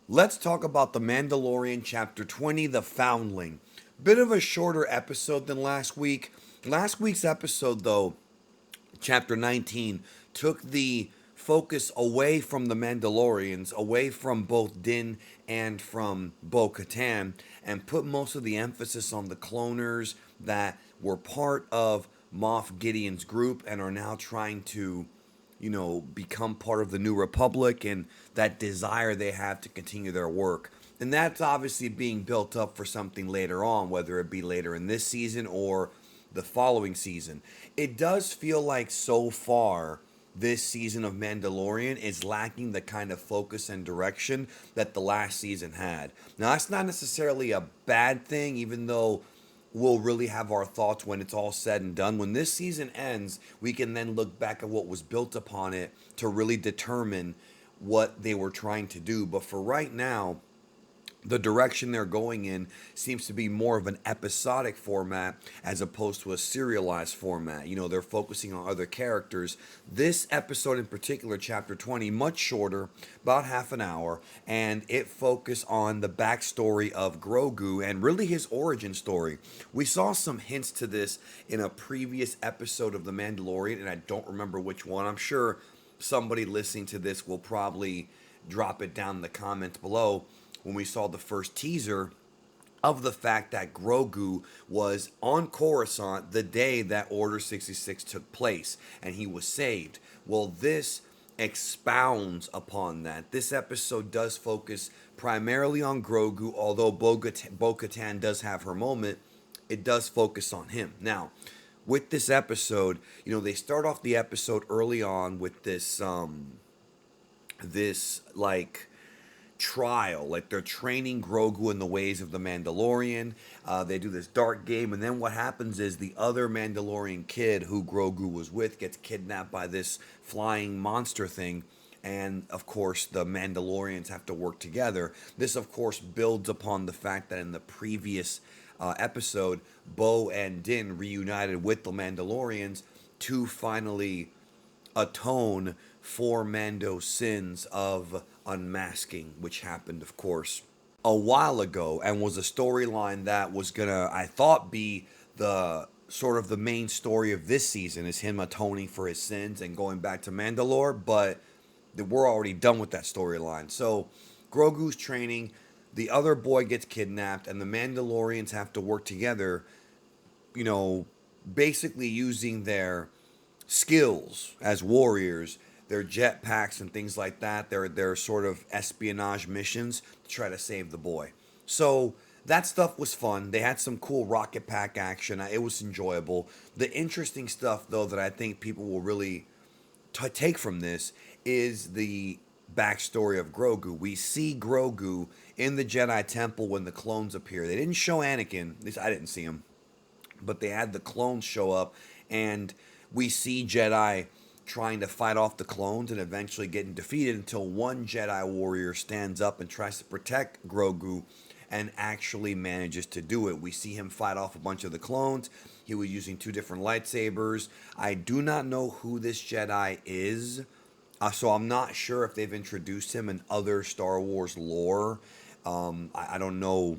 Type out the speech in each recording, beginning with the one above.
Let's talk about The Mandalorian Chapter 20, The Foundling. Bit of a shorter episode than last week. Last week's episode, though, Chapter 19, took the focus away from the Mandalorians, away from both Din and from Bo Katan, and put most of the emphasis on the cloners that were part of Moff Gideon's group and are now trying to become part of the New Republic and that desire they have to continue their work. And that's obviously being built up for something later on, whether it be later in this season or the following season. It does feel like so far this season of Mandalorian is lacking the kind of focus and direction that the last season had. Now, that's not necessarily a bad thing, even though we'll really have our thoughts when it's all said and done. When this season ends, we can then look back at what was built upon it to really determine what they were trying to do. But for right now, the direction they're going in seems to be more of an episodic format as opposed to a serialized format. They're focusing on other characters. This episode in particular, chapter 20, much shorter, about half an hour, and it focused on the backstory of Grogu and really his origin story. We saw some hints to this in a previous episode of The Mandalorian, and I don't remember which one. I'm sure somebody listening to this will probably drop it down in the comments below when we saw the first teaser of the fact that Grogu was on Coruscant the day that Order 66 took place and he was saved. Well, this expounds upon that. This episode does focus primarily on Grogu, although Bo Katan does have her moment. It does focus on him. Now, with this episode, they start off the episode early on with this like trial. Like they're training Grogu in the ways of the Mandalorian. They do this dark game, and then what happens is the other Mandalorian kid who Grogu was with gets kidnapped by this flying monster thing. And of course, the Mandalorians have to work together. This, of course, builds upon the fact that in the previous episode, Bo and Din reunited with the Mandalorians to finally atone for Mando's sins of unmasking, which happened, of course, a while ago and was a storyline that was gonna, I thought, be the sort of the main story of this season is him atoning for his sins and going back to Mandalore, but we're already done with that storyline. So Grogu's training, the other boy gets kidnapped, and the Mandalorians have to work together, you know, basically using their skills as warriors, their jetpacks and things like that, their sort of espionage missions to try to save the boy. So that stuff was fun. They had some cool rocket pack action. It was enjoyable. The interesting stuff, though, that I think people will really take from this is the backstory of Grogu. We see Grogu in the Jedi Temple when the clones appear. They didn't show Anakin. At least I didn't see him, but they had the clones show up, and we see Jedi trying to fight off the clones and eventually getting defeated until one Jedi warrior stands up and tries to protect Grogu and actually manages to do it. We see him fight off a bunch of the clones. He was using two different lightsabers. I do not know who this Jedi is, so I'm not sure if they've introduced him in other Star Wars lore. I don't know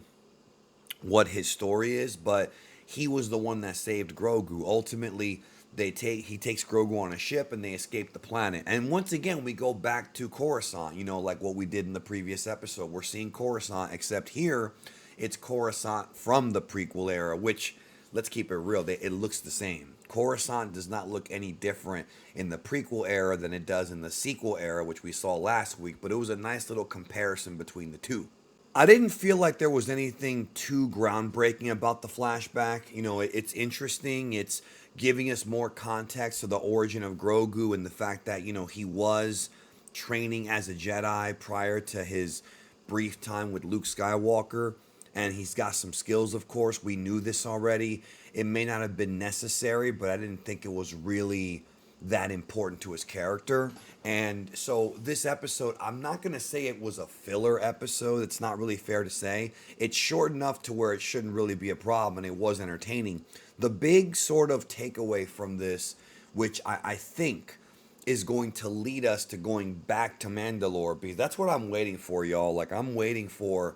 what his story is, but he was the one that saved Grogu. Ultimately, he takes Grogu on a ship and they escape the planet. And once again, we go back to Coruscant, like what we did in the previous episode. We're seeing Coruscant, except here it's Coruscant from the prequel era, which, let's keep it real, it looks the same. Coruscant does not look any different in the prequel era than it does in the sequel era, which we saw last week, but it was a nice little comparison between the two. I didn't feel like there was anything too groundbreaking about the flashback. It's interesting. It's giving us more context to the origin of Grogu and the fact that, he was training as a Jedi prior to his brief time with Luke Skywalker. And he's got some skills, of course. We knew this already. It may not have been necessary, but I didn't think it was really that important to his character. And so this episode, I'm not going to say it was a filler episode. It's not really fair to say. It's short enough to where it shouldn't really be a problem, and it was entertaining. The big sort of takeaway from this, which I think is going to lead us to going back to Mandalore, because that's what I'm waiting for, y'all. Like, I'm waiting for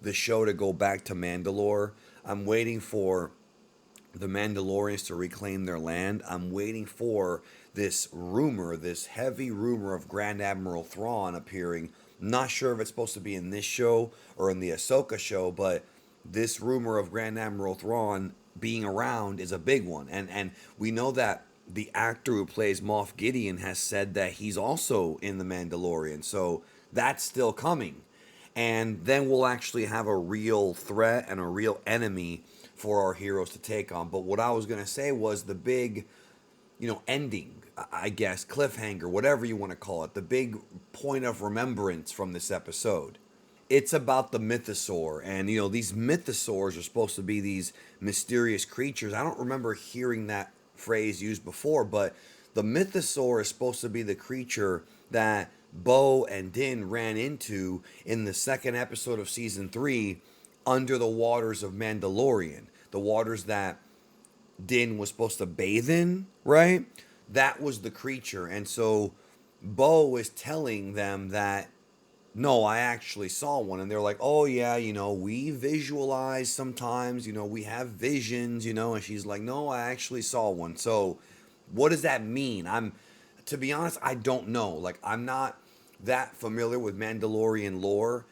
the show to go back to Mandalore. I'm waiting for the Mandalorians to reclaim their land. I'm waiting for this rumor, this heavy rumor of Grand Admiral Thrawn appearing. Not sure if it's supposed to be in this show or in the Ahsoka show, but this rumor of Grand Admiral Thrawn being around is a big one. And we know that the actor who plays Moff Gideon has said that he's also in the Mandalorian. So that's still coming. And then we'll actually have a real threat and a real enemy for our heroes to take on. But what I was going to say was the big, ending, I guess, cliffhanger, whatever you want to call it, the big point of remembrance from this episode. It's about the Mythosaur. And, these Mythosaurs are supposed to be these mysterious creatures. I don't remember hearing that phrase used before, but the Mythosaur is supposed to be the creature that Bo and Din ran into in the second episode of season 3 under the waters of Mandalorian. The waters that Din was supposed to bathe in, right? That was the creature. And so Bo is telling them that, no, I actually saw one. And they're like, oh, yeah, we visualize sometimes, we have visions, and she's like, no, I actually saw one. So what does that mean? To be honest, I don't know. Like, I'm not that familiar with Mandalorian lore.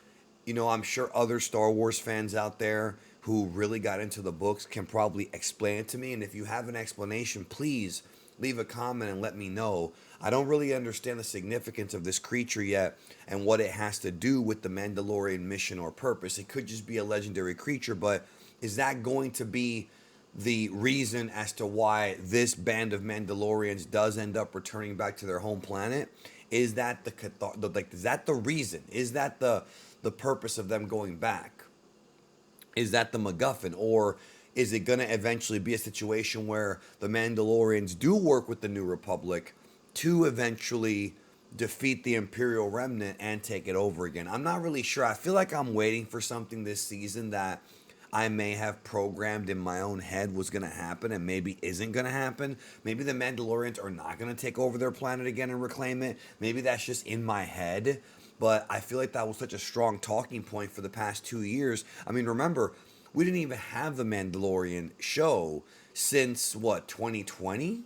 I'm sure other Star Wars fans out there who really got into the books can probably explain it to me. And if you have an explanation, please leave a comment and let me know. I don't really understand the significance of this creature yet and what it has to do with the Mandalorian mission or purpose. It could just be a legendary creature, but is that going to be the reason as to why this band of Mandalorians does end up returning back to their home planet? Is that is that the reason? Is that the purpose of them going back? Is that the MacGuffin? Or is it going to eventually be a situation where the Mandalorians do work with the New Republic to eventually defeat the Imperial Remnant and take it over again? I'm not really sure. I feel like I'm waiting for something this season that I may have programmed in my own head was going to happen and maybe isn't going to happen. Maybe the Mandalorians are not going to take over their planet again and reclaim it. Maybe that's just in my head. But I feel like that was such a strong talking point for the past 2 years. I mean, remember, we didn't even have the Mandalorian show since, 2020?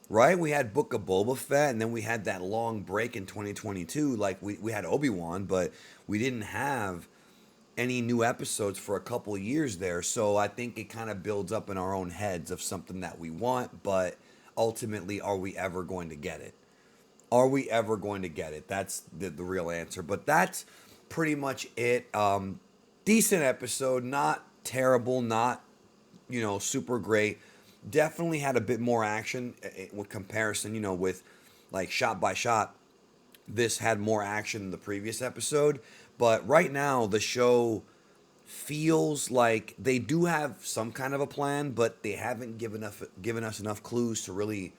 Right? We had Book of Boba Fett, and then we had that long break in 2022. Like, we had Obi-Wan, but we didn't have any new episodes for a couple of years there. So I think it kind of builds up in our own heads of something that we want, but ultimately, are we ever going to get it? Are we ever going to get it? That's the real answer. But that's pretty much it. Decent episode, not terrible, not super great. Definitely had a bit more action with comparison, with like shot by shot. This had more action than the previous episode. But right now, the show feels like they do have some kind of a plan, but they haven't given us enough clues to really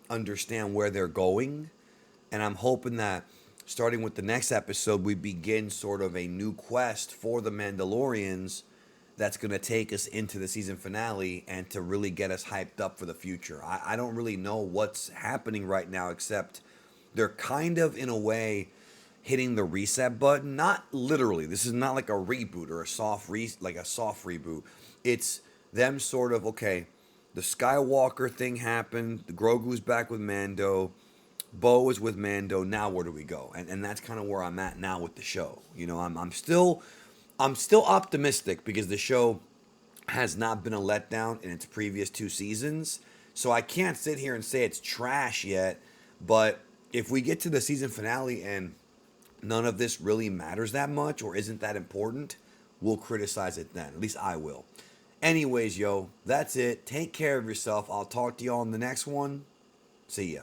understand where they're going. And I'm hoping that starting with the next episode, we begin sort of a new quest for the Mandalorians that's going to take us into the season finale and to really get us hyped up for the future. I don't really know what's happening right now, except they're kind of, in a way, hitting the reset button. Not literally. This is not like a reboot or a soft reboot. It's them sort of, okay, the Skywalker thing happened. The Grogu's back with Mando. Bo is with Mando. Now where do we go? And that's kind of where I'm at now with the show. I'm still optimistic because the show has not been a letdown in its previous 2 seasons. So I can't sit here and say it's trash yet. But if we get to the season finale and none of this really matters that much or isn't that important, we'll criticize it then. At least I will. Anyways, yo, that's it. Take care of yourself. I'll talk to y'all in the next one. See ya.